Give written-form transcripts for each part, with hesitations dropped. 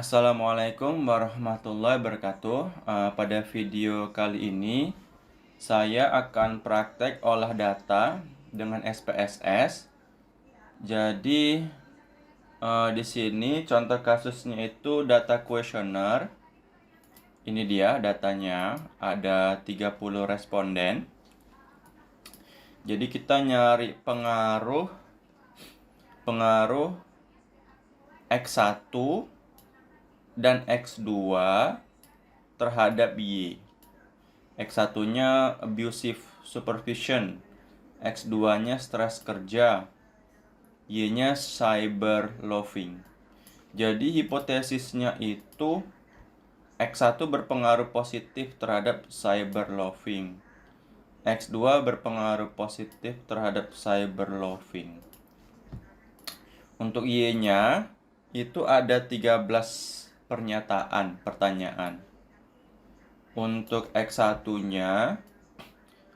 Assalamualaikum warahmatullahi wabarakatuh. Pada video kali ini saya akan praktek olah data dengan SPSS. Jadi di sini contoh kasusnya itu data kuesioner. Ini dia datanya, ada 30 responden. Jadi kita nyari pengaruh X1 dan X2 terhadap Y. X1-nya abusive supervision, X2-nya stres kerja, Y-nya cyber loafing. Jadi hipotesisnya itu X1 berpengaruh positif terhadap cyber loafing, X2 berpengaruh positif terhadap cyber loafing. Untuk Y-nya itu ada 13 pertanyaan. Untuk X1-nya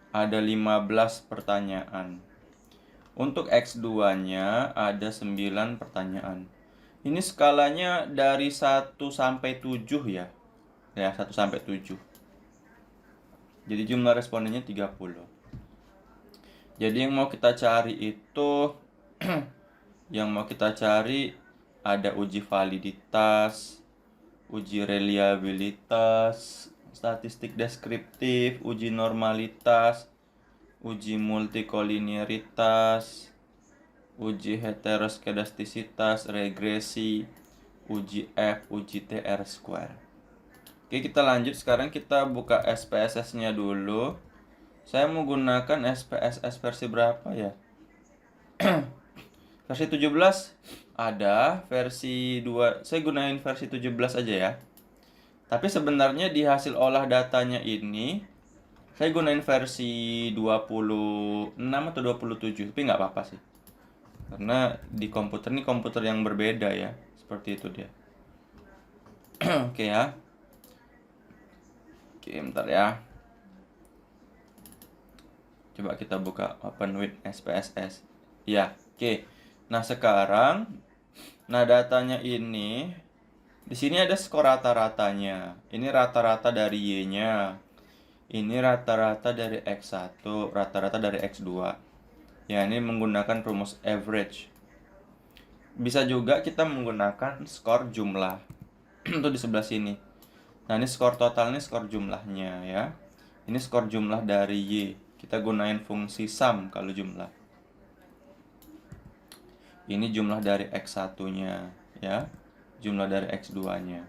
ada 15 pertanyaan. Untuk X2-nya ada 9 pertanyaan. Ini skalanya dari 1 sampai 7 ya. Ya, 1 sampai 7. Jadi jumlah respondennya 30. Jadi yang mau kita cari itu ada uji validitas, uji reliabilitas, statistik deskriptif, uji normalitas, uji multikolinearitas, uji heteroskedastisitas, regresi, uji F, uji TR square. Oke, kita lanjut. Sekarang kita buka SPSS-nya dulu. Saya menggunakan SPSS versi berapa ya? Versi 17 ada, versi 2 saya gunain versi 17 aja ya. Tapi sebenarnya di hasil olah datanya ini saya gunain versi 26 atau 27, tapi nggak apa-apa sih. Karena di komputer ini komputer yang berbeda ya, seperti itu dia. Oke ya. Oke, bentar ya. Coba kita buka Open with SPSS. Ya, oke. Nah, sekarang datanya ini di sini ada skor rata-ratanya. Ini rata-rata dari Y-nya. Ini rata-rata dari X1, rata-rata dari X2. Ya, ini menggunakan rumus average. Bisa juga kita menggunakan skor jumlah. Itu di sebelah sini. Nah, ini skor total, ini skor jumlahnya ya. Ini skor jumlah dari Y. Kita gunain fungsi sum kalau jumlah. Ini jumlah dari X1-nya ya. Jumlah dari X2-nya.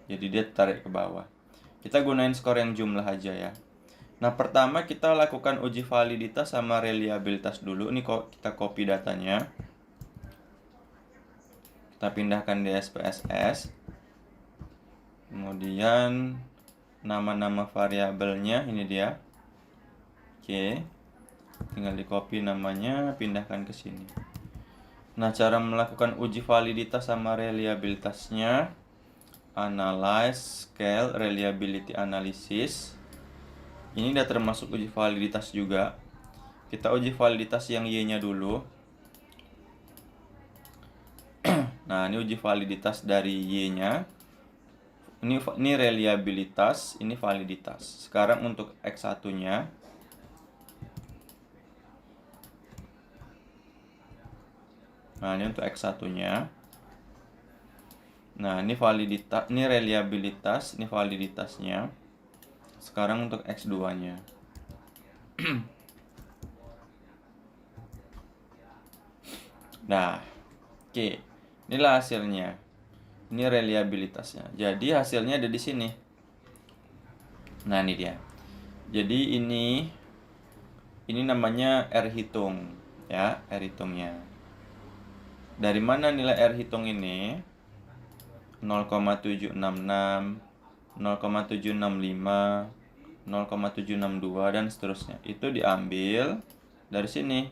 Jadi dia tarik ke bawah. Kita gunain skor yang jumlah aja ya. Nah, pertama kita lakukan uji validitas sama reliabilitas dulu. Ini kok kita copy datanya. Kita pindahkan di SPSS. Kemudian nama-nama variabelnya ini dia. Oke. Tinggal di copy namanya, pindahkan ke sini. Nah, cara melakukan uji validitas sama reliabilitasnya, analyze, scale, reliability analysis. Ini udah termasuk uji validitas juga. Kita uji validitas yang Y-nya dulu. Nah, ini uji validitas dari Y-nya. Ini reliabilitas, ini validitas. Sekarang untuk X1-nya. Nah, ini untuk X1-nya. Nah, ini validitas, ini reliabilitas, ini validitasnya. Sekarang untuk X2-nya. Nah, oke. Inilah hasilnya. Ini reliabilitasnya. Jadi hasilnya ada di sini. Nah, ini dia. Jadi ini namanya R hitung ya, R hitungnya. Dari mana nilai R hitung ini? 0,766, 0,765, 0,762 dan seterusnya. Itu diambil dari sini.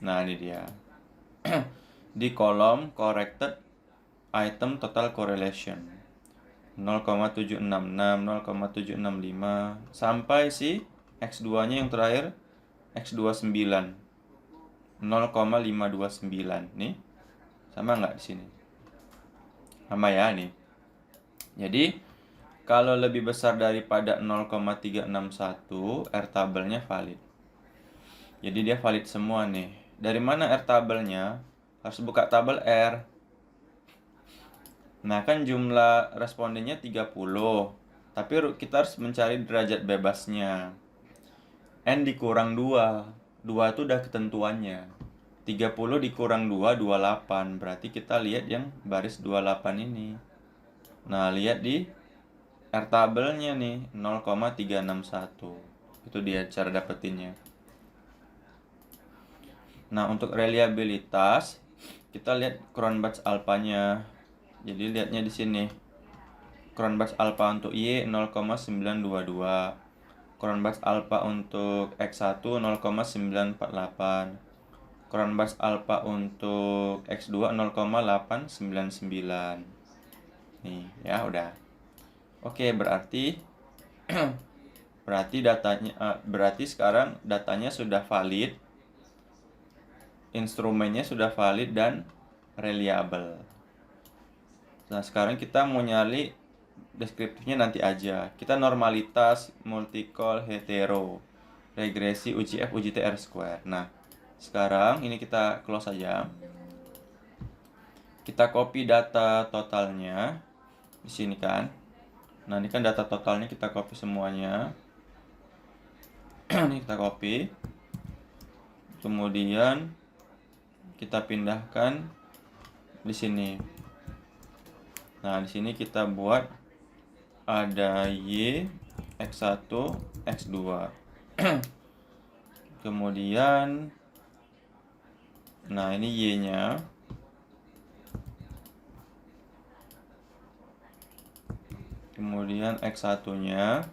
Nah, ini dia. Di kolom corrected item total correlation 0,766, 0,765 sampai si X2-nya yang terakhir X29 0,529 nih. Sama nggak di sini? Sama ya nih. Jadi kalau lebih besar daripada 0,361, R-tabelnya valid. Jadi dia valid semua nih. Dari mana R-tabelnya? Harus buka tabel R. Nah, kan jumlah respondennya 30. Tapi kita harus mencari derajat bebasnya. N dikurang 2. 2 itu udah ketentuannya. 30 dikurang 2, 28. Berarti kita lihat yang baris 28 ini. Nah, lihat di R tabelnya nih 0,361. Itu dia cara dapetinnya. Nah, untuk reliabilitas kita lihat Cronbach's alpanya. Jadi lihatnya di sini. Cronbach's alpha untuk Y 0,922. Cronbach's alpha untuk X1 0,948. Cronbach's alpha untuk X2 0,899. Nih, ya udah. Oke, berarti berarti sekarang datanya sudah valid, instrumennya sudah valid dan reliable. Nah, sekarang kita mau nyari deskriptifnya nanti aja. Kita normalitas, multicol, hetero, regresi, UCF, UJT, R-square. Nah, sekarang ini kita close aja. Kita copy data totalnya di sini kan. Nah, ini kan data totalnya kita copy semuanya. Ini kita copy. Kemudian kita pindahkan di sini. Nah, di sini kita buat ada Y, X1, X2. Kemudian nah, ini Y-nya. Kemudian X1-nya.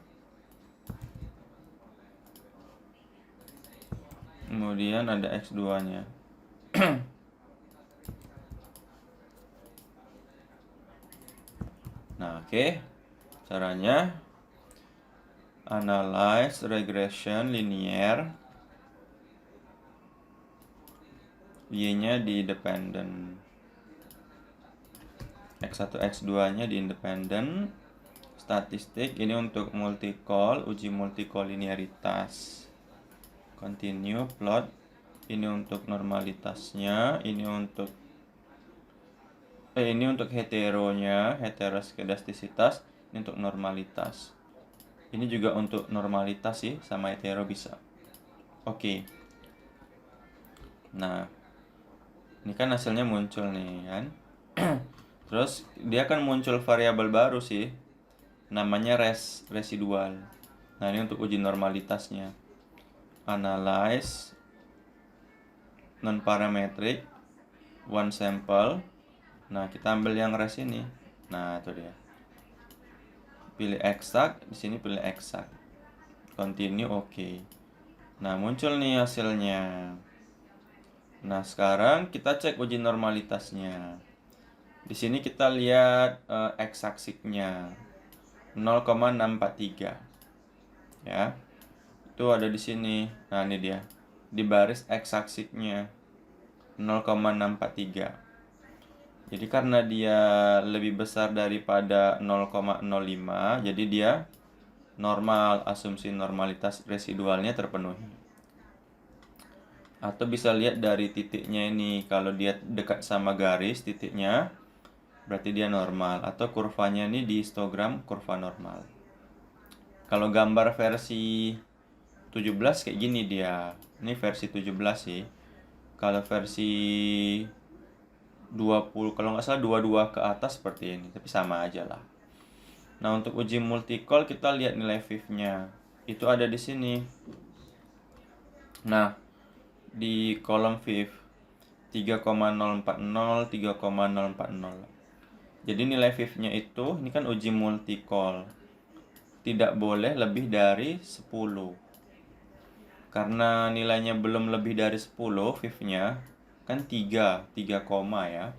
Kemudian ada X2-nya. Nah, oke. Caranya analyze regression linear. Y-nya di dependent. X1, X2-nya di independent. Statistik ini untuk multicol, uji multicol linearitas. Continue plot. Ini untuk normalitasnya, ini untuk heteronya, heteroskedastisitas, ini untuk normalitas. Ini juga untuk normalitas sih, sama hetero bisa. Oke. Nah, ini kan hasilnya muncul nih kan. Terus dia akan muncul variabel baru sih, namanya residual. Nah, ini untuk uji normalitasnya. Analyze non-parametric one sample. Nah, kita ambil yang res ini. Nah, itu dia. Pilih exact, di sini pilih exact. Continue, oke. Nah, muncul nih hasilnya. Nah, sekarang kita cek uji normalitasnya. Di sini kita lihat x-aksisnya 0,643. Ya. Itu ada di sini. Nah, ini dia. Di baris x-aksisnya 0,643. Jadi karena dia lebih besar daripada 0,05, jadi dia normal, asumsi normalitas residualnya terpenuhi. Atau bisa lihat dari titiknya ini, kalau dia dekat sama garis titiknya, berarti dia normal. Atau kurvanya ini di histogram kurva normal. Kalau gambar versi 17 kayak gini dia. Ini versi 17 sih. Kalau versi 20, kalau nggak salah 22 ke atas seperti ini, tapi sama aja lah. Nah, untuk uji multicol kita lihat nilai VIF-nya. Itu ada di sini. Nah, di kolom VIF 3,040, 3,040. Jadi nilai VIF-nya itu, ini kan uji multicol, tidak boleh lebih dari 10. Karena nilainya belum lebih dari 10, VIF-nya kan 3 koma ya.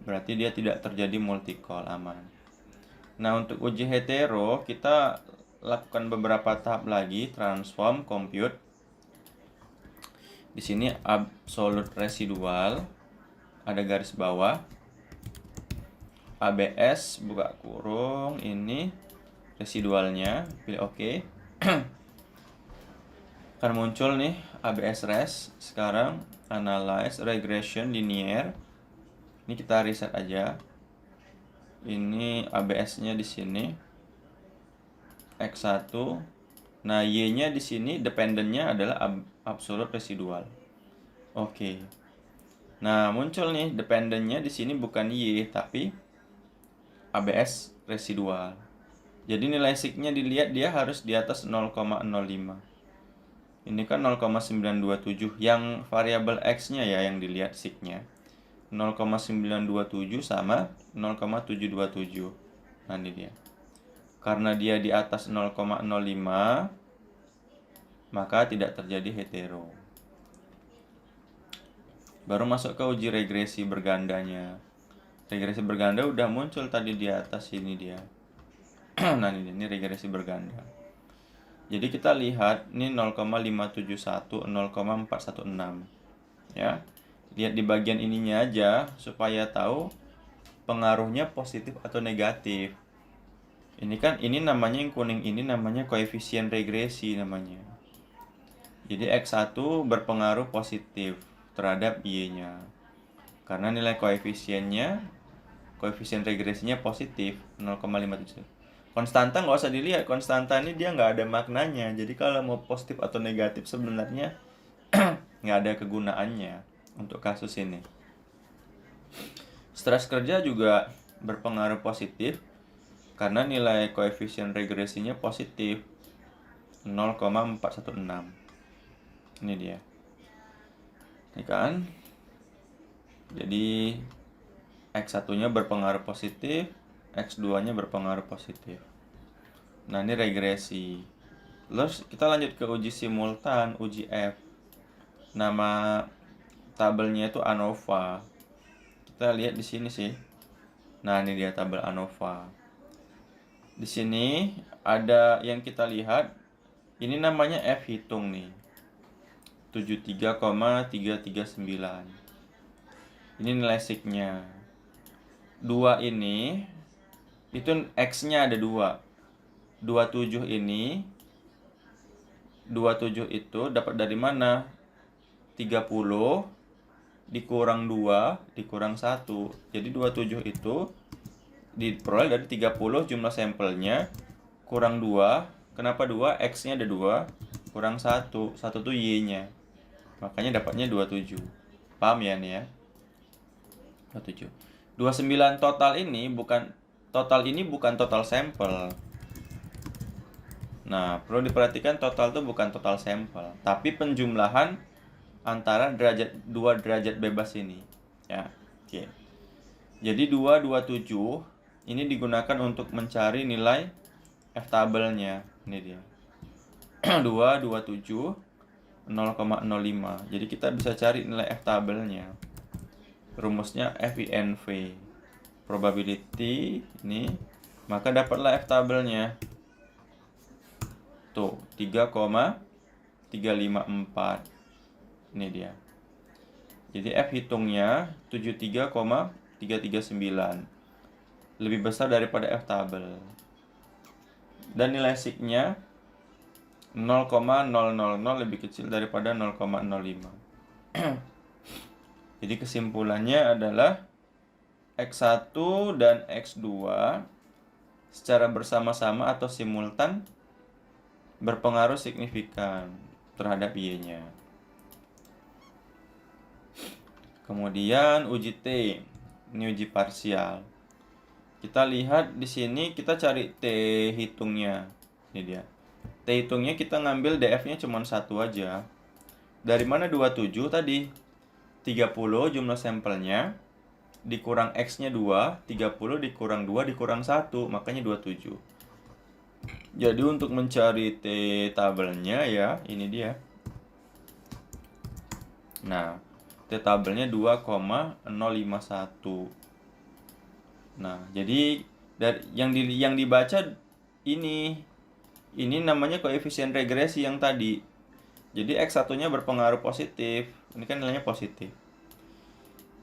Berarti dia tidak terjadi multicol, aman. Nah, untuk uji hetero kita lakukan beberapa tahap lagi, transform, compute. Di sini absolute residual, ada garis bawah. ABS buka kurung, ini residualnya, pilih oke. Akan muncul nih ABS res. Sekarang analyze regression linear. Ini kita reset aja. Ini ABS-nya di sini X1. Nah, Y-nya di sini dependent-nya adalah absolute residual. Oke. Nah, muncul nih dependent-nya di sini bukan Y tapi ABS residual. Jadi nilai sig-nya dilihat dia harus di atas 0,05. Ini kan 0,927. Yang variabel X-nya ya yang dilihat sig-nya. 0,927 sama 0,727. Nah, ini dia. Karena dia di atas 0,05, maka tidak terjadi hetero. Baru masuk ke uji regresi bergandanya. Regresi berganda udah muncul tadi di atas ini dia. Nah, ini regresi berganda. Jadi kita lihat ini 0,571, 0,416. Ya. Lihat di bagian ininya aja supaya tahu pengaruhnya positif atau negatif. Ini namanya yang kuning ini namanya koefisien regresi namanya. Jadi X1 berpengaruh positif terhadap Y-nya. Karena nilai koefisien regresinya positif 0,57. Konstanta nggak usah dilihat, konstanta ini dia nggak ada maknanya. Jadi kalau mau positif atau negatif sebenarnya nggak ada kegunaannya untuk kasus ini. Stres kerja juga berpengaruh positif karena nilai koefisien regresinya positif 0,416. Ini dia. Ini kan. Jadi X1-nya berpengaruh positif, X2-nya berpengaruh positif. Nah, ini regresi. Terus kita lanjut ke uji simultan, uji F. Nama tabelnya itu ANOVA. Kita lihat di sini sih. Nah, ini dia tabel ANOVA. Di sini ada yang kita lihat. Ini namanya F hitung nih. 73,339. Ini nilai sig-nya. 2 ini itu X-nya ada 2. 27 ini 27 itu dapat dari mana? 30 dikurang 2 dikurang 1. Jadi 27 itu diperoleh dari 30 jumlah sampelnya kurang 2. Kenapa 2? X-nya ada 2 kurang 1. 1 itu Y-nya. Makanya dapatnya 27. Paham ya nih ya? 27. 29 total ini bukan total sampel. Nah, perlu diperhatikan total itu bukan total sampel, tapi penjumlahan antara dua derajat bebas ini. Ya, oke. Jadi 227 ini digunakan untuk mencari nilai F tabelnya. Ini dia. 227 0,05. Jadi kita bisa cari nilai F tabelnya. Rumusnya FINV. Probability ini, maka dapatlah F tabelnya. Tuh, 3,354. Ini dia. Jadi F hitungnya 73,339. Lebih besar daripada F tabel. Dan nilai sig-nya 0,000 lebih kecil daripada 0,05. Jadi kesimpulannya adalah X1 dan X2 secara bersama-sama atau simultan berpengaruh signifikan terhadap Y-nya. Kemudian uji T, ini uji parsial. Kita lihat di sini kita cari T hitungnya. Ini dia. T hitungnya kita ngambil DF-nya cuma 1 aja. Dari mana 27 tadi? 30 jumlah sampelnya dikurang X-nya 2, 30 dikurang 2 dikurang 1, makanya 27. Jadi untuk mencari T tabelnya ya, ini dia. Nah, T tabelnya 2,051. Nah, jadi dari yang dibaca ini namanya koefisien regresi yang tadi. Jadi X1-nya berpengaruh positif. Ini kan nilainya positif.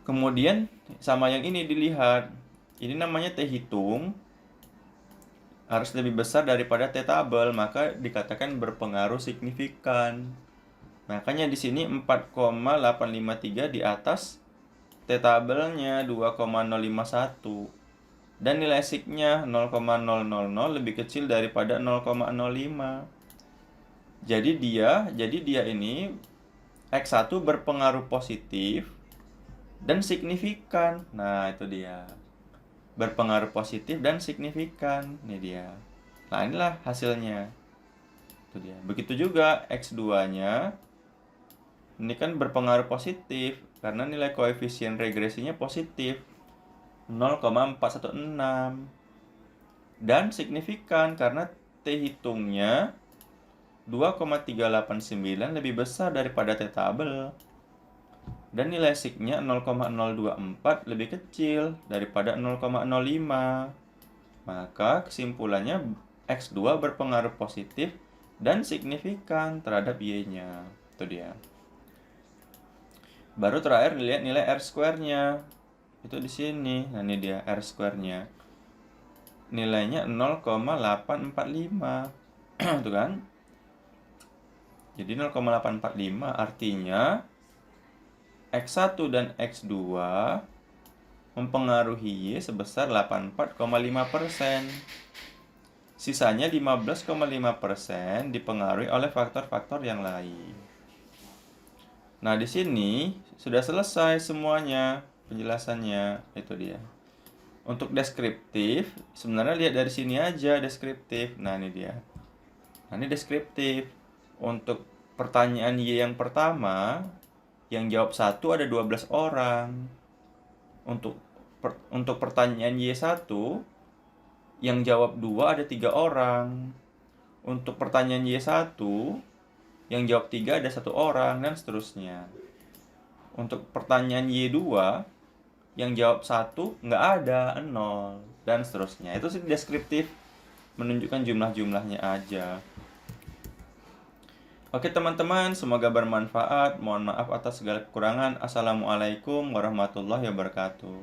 Kemudian sama yang ini dilihat. Ini namanya T hitung harus lebih besar daripada T tabel, maka dikatakan berpengaruh signifikan. Makanya di sini 4,853 di atas T tabelnya 2,051. Dan nilai signya 0,000 lebih kecil daripada 0,05. Jadi dia ini X1 berpengaruh positif dan signifikan. Nah, itu dia. Berpengaruh positif dan signifikan. Ini dia. Nah, inilah hasilnya. Itu dia. Begitu juga X2-nya. Ini kan berpengaruh positif karena nilai koefisien regresinya positif 0,416. Dan signifikan karena T hitungnya 2,389 lebih besar daripada T tabel. Dan nilai signya 0,024 lebih kecil daripada 0,05. Maka kesimpulannya X2 berpengaruh positif dan signifikan terhadap Y-nya. Itu dia. Baru terakhir lihat nilai R square-nya. Itu di sini. Nah, ini dia R square-nya. Nilainya 0,845. Tuh kan? Jadi 0,845 artinya X1 dan X2 mempengaruhi Y sebesar 84,5%. Sisanya 15,5% dipengaruhi oleh faktor-faktor yang lain. Nah, di sini sudah selesai semuanya penjelasannya. Itu dia. Untuk deskriptif, sebenarnya lihat dari sini aja deskriptif. Nah, ini dia. Nah, ini deskriptif. Untuk pertanyaan Y yang pertama, yang jawab 1 ada 12 orang. Untuk pertanyaan Y1, yang jawab 2 ada 3 orang. Untuk pertanyaan Y1, yang jawab 3 ada 1 orang, dan seterusnya. Untuk pertanyaan Y2, yang jawab 1 nggak ada, 0, dan seterusnya. Itu sih deskriptif, menunjukkan jumlah-jumlahnya aja. Oke teman-teman, semoga bermanfaat. Mohon maaf atas segala kekurangan. Assalamualaikum warahmatullahi wabarakatuh.